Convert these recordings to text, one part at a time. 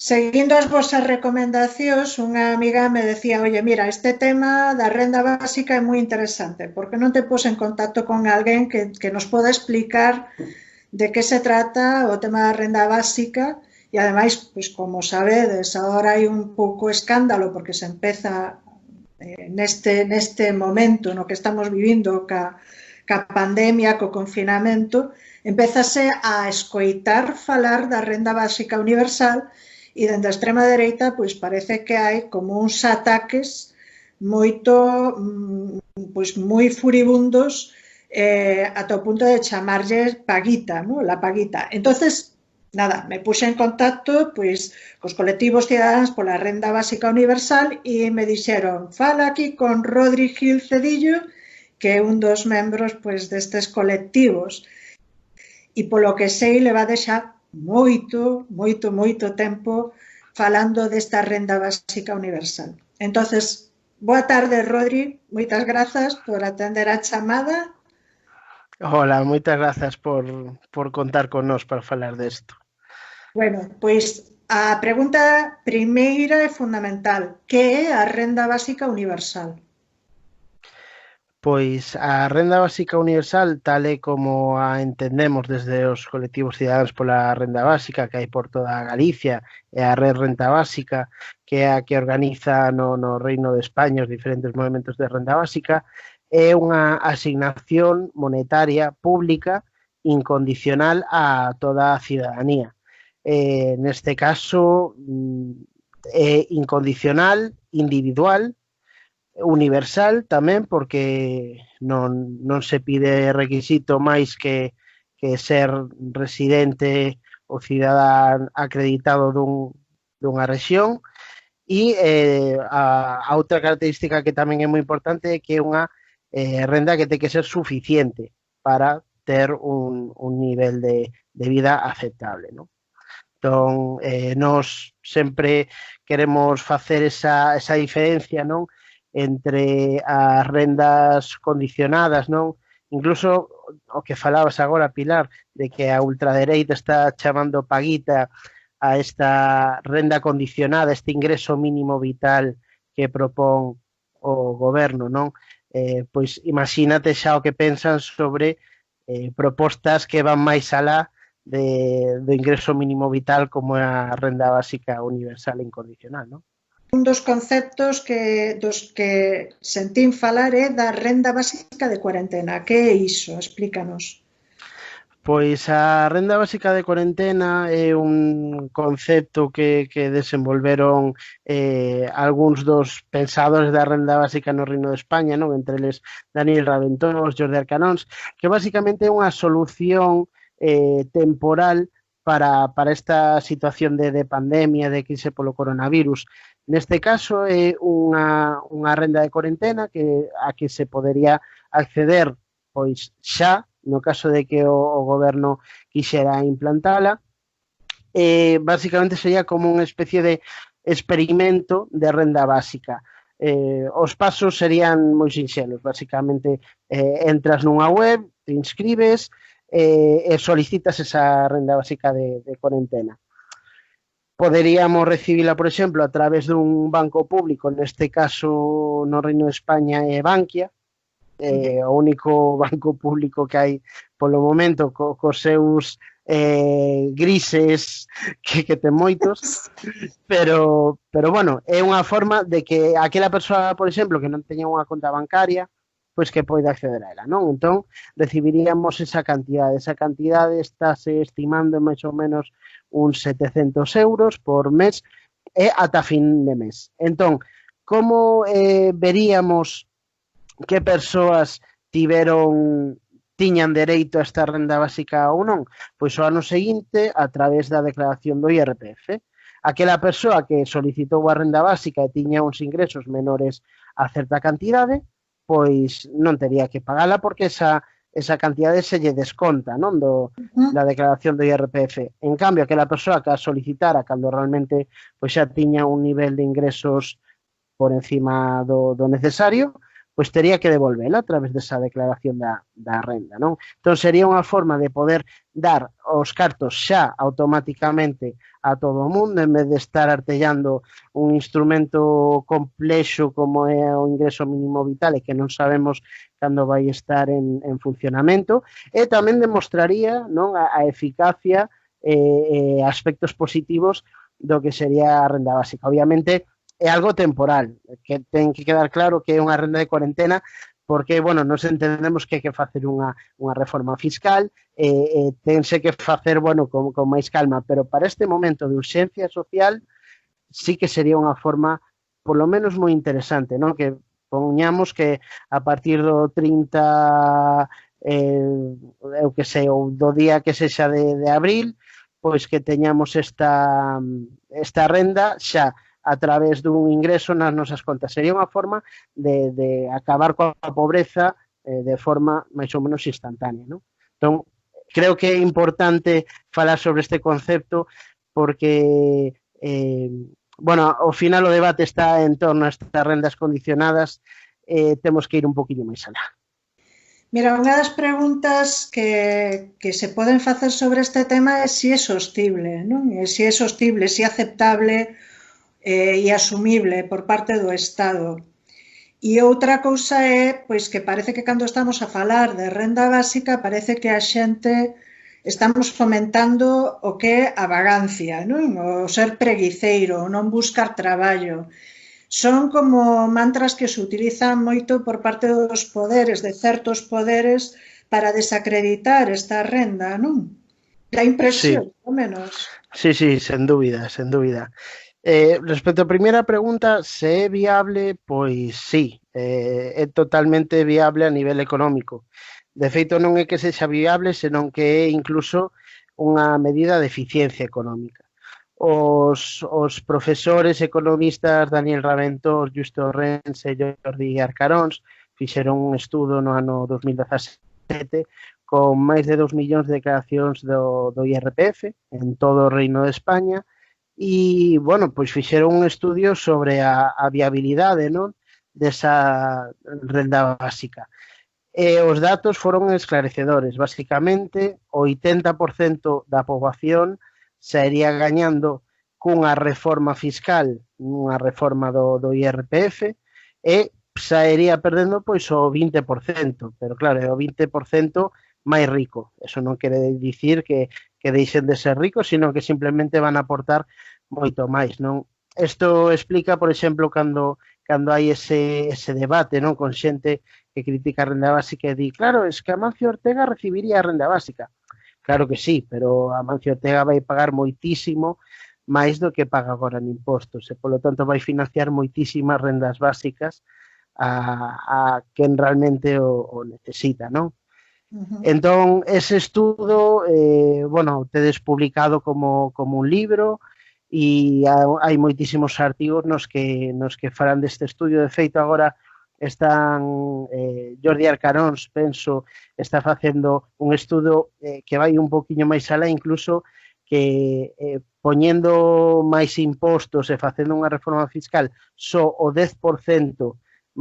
Seguindo as vosas recomendacións, unha amiga me decía, oye, mira, este tema da renda básica é moi interesante, porque non te pos en contacto con alguén que nos poda explicar de que se trata o tema da renda básica e ademais, pois como sabedes, agora hai un pouco escándalo porque se empeza neste momento no que estamos vivindo ca pandemia, co confinamento, empezase a escoitar falar da renda básica universal e dende a extrema dereita pois parece que hai como uns ataques moito pois moi furibundos ata o punto de chamarlle paguita, ¿no? La paguita. Entonces, nada, me puse en contacto pois cos colectivos cidadáns pola renda básica universal e me dixeron, fala aquí con Rodri Gil Cedillo, que é un dos membros pois destes colectivos. E polo que sei levade xa moito tempo falando desta renda básica universal. Entonces, boa tarde, Rodri, moitas grazas por atender a chamada. Hola, moitas grazas por contar con nós para falar desto. Bueno, pois a pregunta primeira é fundamental. Que é a renda básica universal? Pois a renda básica universal, tal e como a entendemos desde os colectivos cidadáns pola renda básica que hai por toda Galicia e a Red Renta Básica, que é a que organiza no Reino de España os diferentes movimentos de renda básica, é unha asignación monetaria pública incondicional a toda a cidadanía. Neste caso, é incondicional, individual, universal tamén, porque non se pide requisito máis que ser residente ou cidadán acreditado dunha rexión, e a outra característica que tamén é moi importante é que é unha renda que ten que ser suficiente para ter un nivel de vida aceptable, non? Entón, nós sempre queremos facer esa diferencia, non? Entre as rendas condicionadas, non? Incluso o que falabas agora, Pilar, de que a ultradereita está chamando paguita a esta renda condicionada, este ingreso mínimo vital que propón o goberno, non? Pois imagínate xa o que pensan sobre propostas que van máis alá do ingreso mínimo vital como a renda básica universal e incondicional, non? Un dos conceptos dos que sentín falar é da renda básica de cuarentena. Que é iso? Explícanos. Pois a renda básica de cuarentena é un concepto que desenvolveron algúns dos pensadores da renda básica no Reino de España, non? Entre eles Daniel Raventós, Jordi Arcanóns, que basicamente é unha solución temporal para esta situación de pandemia, de crise polo coronavirus. Neste caso é unha renda de cuarentena a que se podería acceder pois xa, no caso de que o goberno quixera implantala. Basicamente sería como unha especie de experimento de renda básica. Os pasos serían moi sinxelos, basicamente entras nunha web, te inscribes e solicitas esa renda básica de cuarentena. Poderíamos recibila, por exemplo, a través dun banco público, neste caso no Reino de España é Bankia, o único banco público que hai polo momento cos seus grises que ten moitos, pero bueno, é unha forma de que aquela persoa, por exemplo, que non teña unha conta bancaria, pois que poida acceder a ela, non? Entón, recibiríamos esa cantidade estáse estimando en máis ou menos uns 700 euros por mes e ata fin de mes. Entón, como veríamos que persoas tiñan dereito a esta renda básica ou non? Pois o ano seguinte, a través da declaración do IRPF. Aquela persoa que solicitou a renda básica e tiña uns ingresos menores a certa cantidade, pois non tería que pagala porque esa cantidade se lle desconta, non? Da declaración do IRPF. En cambio, aquela persoa que a solicitara cando realmente pois xa tiña un nivel de ingresos por encima do necesario, pois tería que devolvela a través desa declaración da renda, non? Entón sería unha forma de poder dar os cartos xa automáticamente a todo o mundo, en vez de estar artellando un instrumento complexo como é o ingreso mínimo vital e que non sabemos cando vai estar en funcionamento, e tamén demostraría, non, a eficacia e aspectos positivos do que sería a renda básica. Obviamente, é algo temporal, que ten que quedar claro que é unha renda de cuarentena porque, bueno, nos entendemos que hai que facer unha reforma fiscal tense que facer, bueno, con máis calma, pero para este momento de urxencia social sí que sería unha forma polo menos moi interesante, non? Que poñamos que a partir do 30 eu que sei, ou do día que sexa de abril, pois que teñamos esta renda xa a través dun ingreso nas nosas contas. Sería unha forma de acabar coa pobreza de forma máis ou menos instantánea, non? Entón, creo que é importante falar sobre este concepto porque, bueno, ao final o debate está en torno a estas rendas condicionadas, temos que ir un poquinho máis alá. Mira, unha das preguntas que se poden facer sobre este tema é se é sostible, non? Se é sostible, se é aceptable e asumible por parte do Estado. E outra cousa é pois que parece que cando estamos a falar de renda básica parece que a xente estamos fomentando o que é a vagancia, non? O ser preguiceiro, o non buscar traballo. Son como mantras que se utilizan moito por parte dos poderes, de certos poderes, para desacreditar esta renda, non? Da impresión, sí, ao menos. Sí, sen dúbida, sen dúbida. Respecto á primeira pregunta, se é viable, pois sí, é totalmente viable a nivel económico. De feito, non é que sexa viable, senón que é incluso unha medida de eficiencia económica. Os profesores economistas Daniel Raventós, Justo Rens e Jordi Arcaróns fixeron un estudo no ano 2017 con máis de 2 millóns de declaracións do IRPF en todo o Reino de España e, bueno, pois fixeron un estudio sobre a viabilidade, non, desa renda básica. E os datos foron esclarecedores. Basicamente, o 80% da poboación sairía gañando cunha reforma fiscal, unha reforma do IRPF, e sairía perdendo pois o 20%, pero claro, é o 20% máis rico. Eso non quere dicir que deixen de ser ricos, sino que simplemente van a aportar moito máis, non? Isto explica, por exemplo, cando hai ese debate, non, con xente que critica a renda básica e di, claro, es que Amancio Ortega recibiría a renda básica. Claro que sí, pero Amancio Ortega vai pagar moitísimo máis do que paga agora en impostos e, polo tanto, vai financiar moitísimas rendas básicas a quen realmente o necesita, non? Entón, ese estudo, bueno, tedes publicado como un libro e hai moitísimos artigos nos que falan deste estudio. De feito, agora están Jordi Arcaróns, penso, está facendo un estudo que vai un poquinho máis alá, incluso que poñendo máis impostos e facendo unha reforma fiscal só o 10%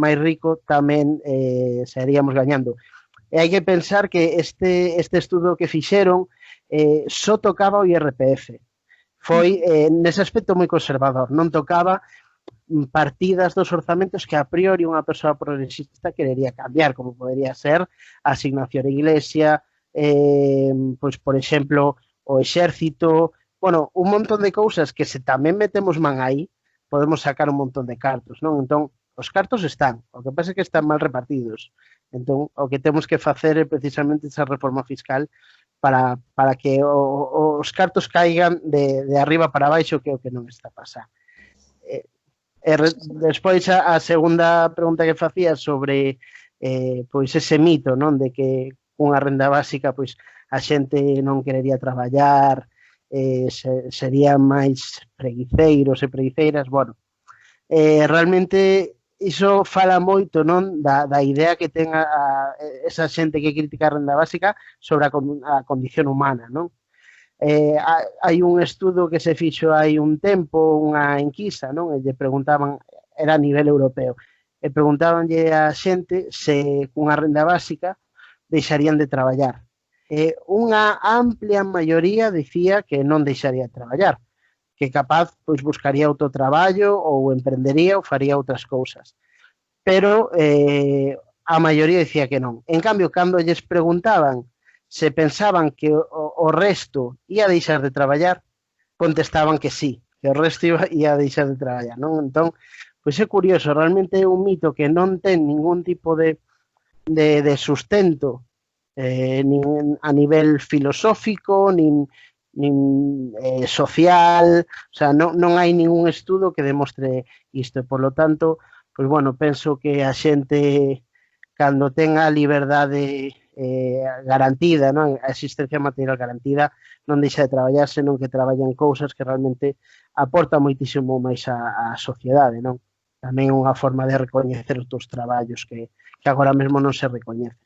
máis rico tamén seríamos gañando. E hai que pensar que este estudo que fixeron só tocaba o IRPF. Foi, nese aspecto, moi conservador. Non tocaba partidas dos orzamentos que a priori unha persoa progresista querería cambiar, como podería ser a asignación a Iglesia, pois, por exemplo, o exército, bueno, un montón de cousas que se tamén metemos man aí, podemos sacar un montón de cartos, non? Entón, os cartos están, o que pasa é que están mal repartidos. Entón, o que temos que facer é precisamente esa reforma fiscal para que os cartos caigan de arriba para baixo, que é o que non está pasando. Despois, a segunda pregunta que facía sobre pois ese mito, non, de que unha renda básica pois a xente non querería traballar, serían máis preguiceiros e preguiceiras. Bueno, realmente iso fala moito, non, da idea que ten esa xente que critica a renda básica sobre a condición humana, non? Hai un estudo que se fixo hai un tempo, unha enquisa, non? E lle preguntaban, era a nivel europeo, e preguntabanlle a xente se cunha renda básica deixarían de traballar. Unha amplia maioría dicía que non deixaría de traballar, que capaz pois buscaría outro traballo ou emprendería ou faría outras cousas. Pero a maioría dicía que non. En cambio, cando lles preguntaban se pensaban que o resto ia deixar de traballar, contestaban que sí, que o resto ia deixar de traballar, non? Entón, pois é curioso, realmente é un mito que non ten ningún tipo de sustento nin a nivel filosófico, nin social, o sea, non hai ningún estudo que demostre isto, por lo tanto, pois bueno, penso que a xente cando ten a liberdade garantida, non? A existencia material garantida, non deixa de traballar, senón que traballa en cousas que realmente aporta moitísimo máis á sociedade, non? Tamén unha forma de recoñecer os teus traballos que agora mesmo non se recoñece.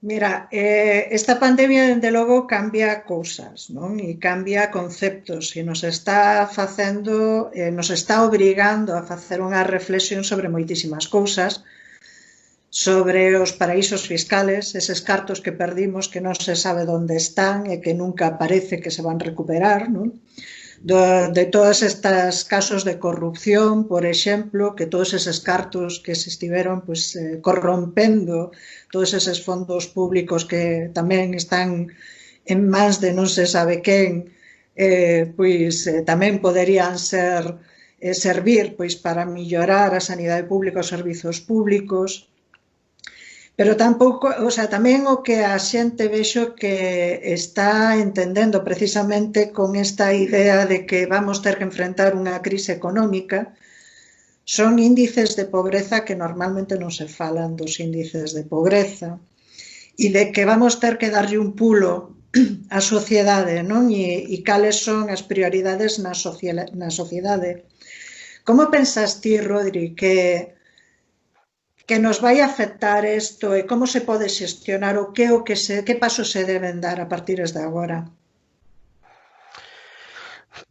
Mira, esta pandemia, dende logo, cambia cousas, non? E cambia conceptos e nos está facendo, nos está obrigando a facer unha reflexión sobre moitísimas cousas, sobre os paraísos fiscales, eses cartos que perdimos que non se sabe onde están e que nunca parece que se van recuperar, non? De todos estes casos de corrupción, por exemplo, que todos eses cartos que se estiveron pues, corrompendo, todos eses fondos públicos que tamén están en mans de non se sabe quen, tamén poderían servir pois, para mellorar a sanidade pública, os servizos públicos. Pero tampouco, o sea, tamén o que a xente vexo que está entendendo precisamente con esta idea de que vamos ter que enfrentar unha crise económica son índices de pobreza que normalmente non se falan dos índices de pobreza e de que vamos ter que darlle un pulo á sociedade, non? E cales son as prioridades na sociedade. Como pensas ti, Rodri, que nos vai afectar isto e como se pode xestionar o que pasos se deben dar a partir de agora?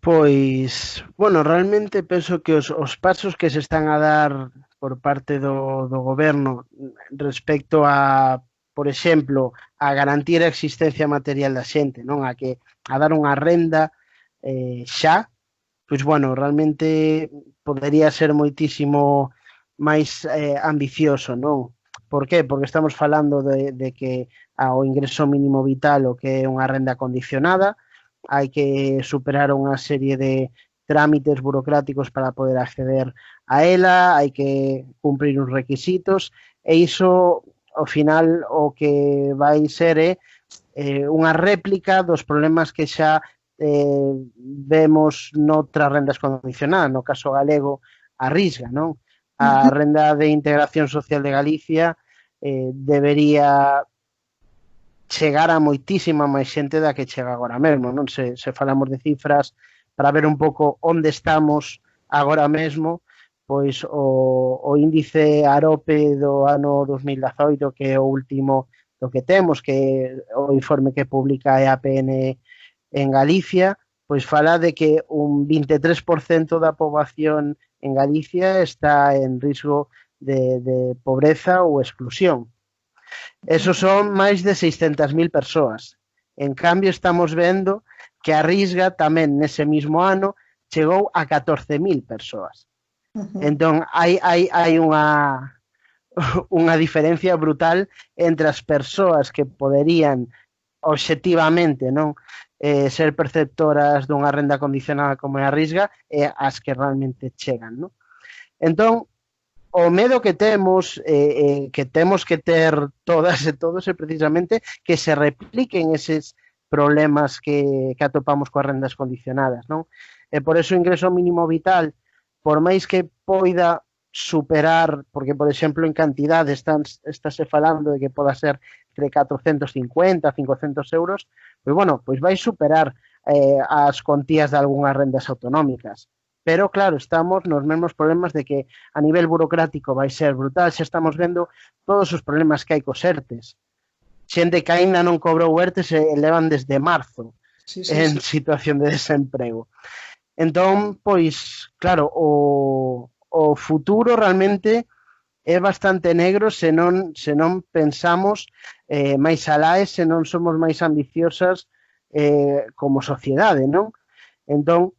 Pois, bueno, realmente penso que os pasos que se están a dar por parte do goberno respecto a, por exemplo, a garantir a existencia material da xente, non? A dar unha renda xa, pois, bueno, realmente podería ser moitísimo máis ambicioso, non? Por qué? Porque estamos falando de que ao ingreso mínimo vital o que é unha renda condicionada, hai que superar unha serie de trámites burocráticos para poder acceder a ela, hai que cumprir uns requisitos e iso ao final o que vai ser é unha réplica dos problemas que xa vemos noutras rendas condicionadas, no caso galego a Risga, non? A renda de integración social de Galicia debería chegar a moitísima máis xente da que chega agora mesmo, non? Se falamos de cifras para ver un pouco onde estamos agora mesmo, pois o índice AROPE do ano 2018, que é o último do que temos, que o informe que publica a EAPN en Galicia, pois fala de que un 23% da poboación en Galicia está en risco de pobreza ou exclusión. Esos son máis de 600.000 persoas. En cambio, estamos vendo que a Risga tamén nese mismo ano chegou a 14.000 persoas. Entón, hai unha diferencia brutal entre as persoas que poderían obxectivamente, non, ser perceptoras dunha renda condicionada como é a Risga e as que realmente chegan, non? Entón, o medo que temos que ter todas e todos é precisamente que se repliquen eses problemas que atopamos coas rendas condicionadas, non? E por eso o ingreso mínimo vital, por máis que poida superar, porque, por exemplo, en cantidade estáse falando de que poda ser entre 450 a 500 euros, pois, bueno, pois vai superar as contías de algunhas rendas autonómicas. Pero, claro, estamos nos mesmos problemas de que a nivel burocrático vai ser brutal. Xa estamos vendo todos os problemas que hai cos ERTES. Xente que aínda non cobrou ERTES e levan desde marzo en situación de desemprego. Entón, pois, claro, o o futuro realmente é bastante negro se non pensamos máis alá e se non somos máis ambiciosas como sociedade, non? Entón,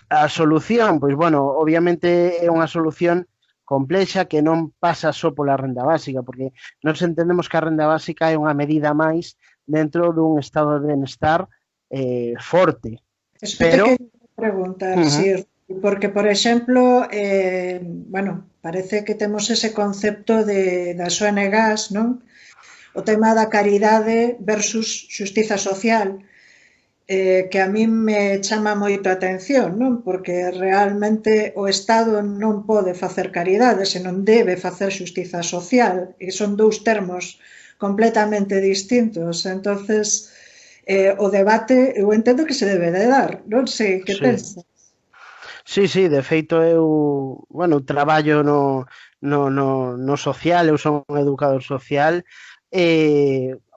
a solución, pois, bueno, obviamente é unha solución complexa que non pasa só pola renda básica, porque nós entendemos que a renda básica é unha medida máis dentro dun estado de benestar forte. Eso te quería preguntar, sí, porque, por exemplo, bueno, parece que temos ese concepto das ONGs, non? O tema da caridade versus xustiza social, que a min me chama moito a atención, non? Porque realmente o Estado non pode facer caridade, senón debe facer xustiza social, e son dous termos completamente distintos. Entonces, o debate eu entendo que se debe de dar, non sei, que pensas? Sí, de feito eu, bueno, traballo no social, eu son un educador social,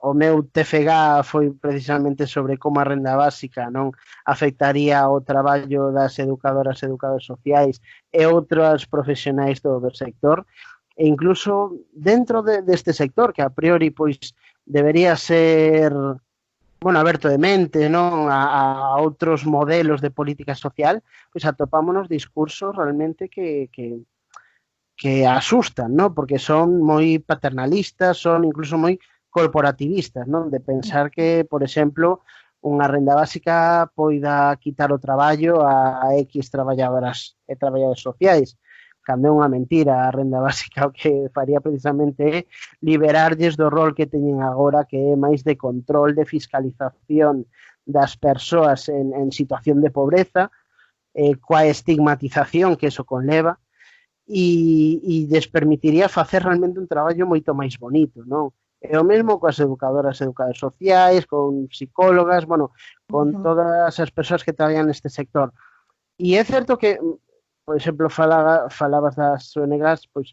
o meu TFG foi precisamente sobre como a renda básica non afectaría o traballo das educadoras e educadores sociais e outros profesionais do sector, e incluso dentro deste sector, que a priori pois debería ser, bueno, aberto de mente, non, a outros modelos de política social, pois atopámonos discursos realmente que asustan, non? Porque son moi paternalistas, son incluso moi corporativistas, non? De pensar que, por exemplo, unha renda básica poida quitar o traballo a X traballadoras e traballadores sociais, cando é unha mentira. A renda básica o que faría precisamente é liberarlles do rol que teñen agora, que é máis de control, de fiscalización das persoas en situación de pobreza, coa estigmatización que eso conleva, e lles permitiría facer realmente un traballo moito máis bonito, non? É o mesmo coas educadoras e educadores sociais, con psicólogas, bueno, con todas as persoas que traballan neste sector. E é certo que, por exemplo, falabas das ONGs, pois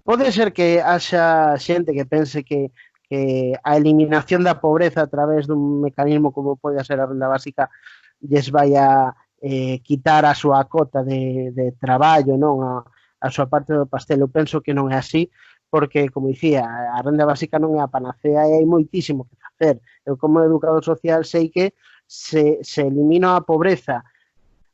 pode ser que haxa xente que pense que a eliminación da pobreza a través dun mecanismo como pode ser a renda básica lles vai a quitar a súa cota de traballo, non? A súa parte do pastel. Eu penso que non é así, porque, como dicía, a renda básica non é a panacea e hai moitísimo que facer. Eu, como educador social, sei que se elimina a pobreza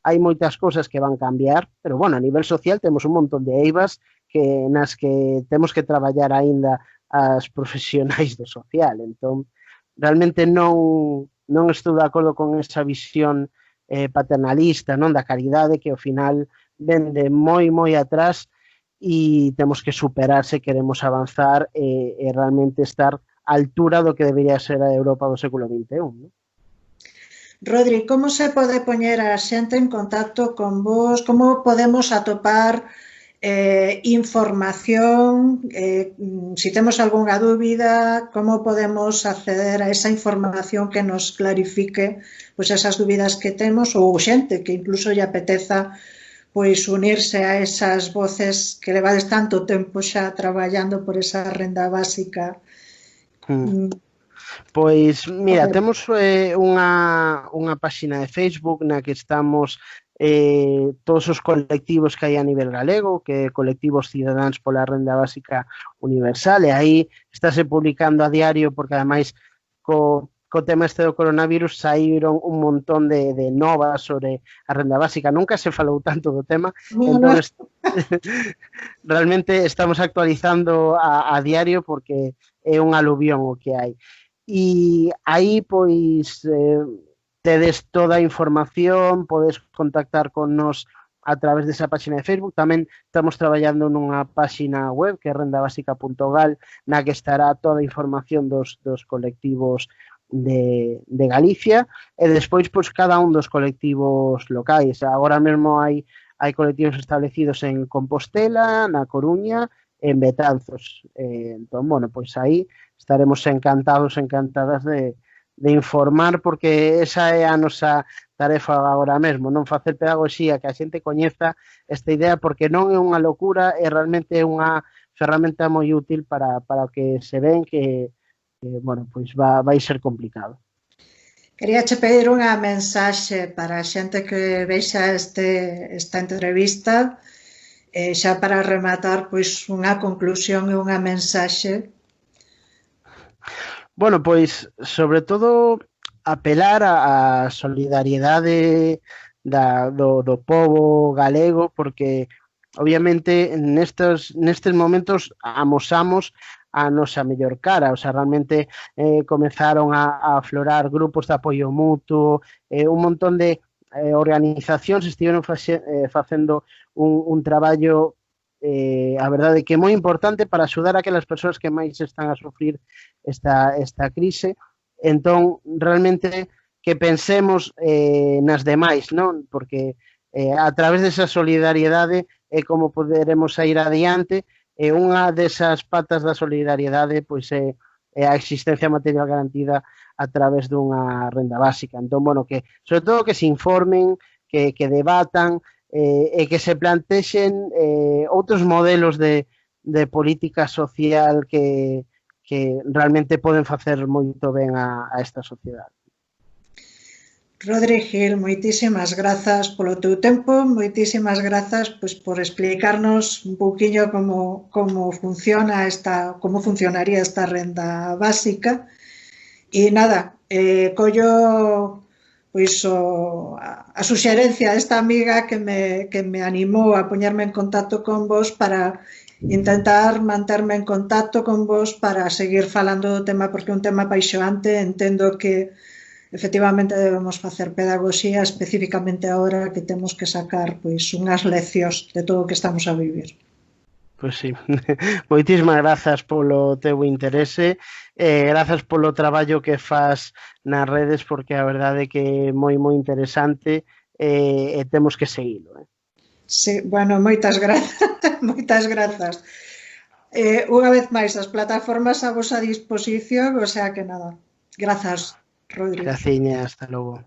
hai moitas cousas que van cambiar, pero, bueno, a nivel social temos un montón de eivas nas que temos que traballar aínda as profesionais do social. Entón, realmente non estou de acordo con esa visión paternalista, non, da caridade, que ao final ven de moi atrás e temos que superar se queremos avanzar e realmente estar á altura do que debería ser a Europa do século XXI, non? Rodri, como se pode poñer a xente en contacto con vos? Como podemos atopar información? Si temos algunha dúbida, como podemos acceder a esa información que nos clarifique pois esas dúbidas que temos, ou xente que incluso lle apeteza pois unirse a esas voces que levades tanto tempo xa traballando por esa renda básica? Pois, mira, temos unha páxina de Facebook na que estamos todos os colectivos que hai a nivel galego, que é Colectivos Cidadáns pola Renda Básica Universal, e aí estáse publicando a diario, porque ademais co tema este do coronavirus saíron un montón de novas sobre a renda básica. Nunca se falou tanto do tema, entón realmente estamos actualizando a diario porque é un aluvión o que hai. E aí, pois, tedes toda a información, podes contactar con nos a través desa páxina de Facebook. Tamén estamos traballando nunha páxina web que é rendabásica.gal, na que estará toda a información dos colectivos de Galicia, e despois, pois, cada un dos colectivos locais. Agora mesmo hai colectivos establecidos en Compostela, na Coruña, en Betanzos. Entón, bueno, pois aí estaremos encantadas de informar, porque esa é a nosa tarefa agora mesmo, non facer pedagogía, que a xente coñeza esta idea, porque non é unha locura, é realmente unha ferramenta moi útil para o que se ven que bueno, pois vai ser complicado. Quería che pedir unha mensaxe para a xente que vexa esta entrevista Xa para rematar, pois unha conclusión e unha mensaxe. Bueno, pois, sobre todo, apelar á solidariedade do pobo galego, porque, obviamente, nestes momentos amosamos a nosa mellor cara, o sea, realmente comezaron a aflorar grupos de apoio mutuo, un montón de organizacións estiveron facendo un traballo a verdade que é moi importante para axudar a aquelas persoas que máis están a sufrir esta crise. Entón, realmente, que pensemos nas demais, non? Porque a través desa solidariedade é como poderemos sair adiante, e unha desas patas da solidariedade pois é a existencia material garantida a través dunha renda básica. Entón, bueno, que sobre todo que se informen, que debatan, e que se plantexen outros modelos de política social que realmente poden facer moito ben a esta sociedade. Rodri Gil, moitísimas grazas polo teu tempo, moitísimas grazas pois, por explicarnos un pouquiño como funcionaría esta renda básica. E nada, collo pois a suxerencia desta amiga que me animou a poñerme en contacto con vos para intentar manterme en contacto con vos para seguir falando do tema, porque é un tema apaixoante. Entendo que efectivamente debemos facer pedagogía, especificamente agora que temos que sacar pois unhas leccións de todo o que estamos a vivir. Pois sí, moitísimas grazas polo teu interese, grazas polo traballo que faz nas redes, porque a verdade é que é moi interesante e temos que seguilo. Sí, bueno, moitas grazas, moitas grazas. Unha vez máis, as plataformas a vosa disposición, o sea que nada. Grazas, Rodri. Graciña, hasta logo.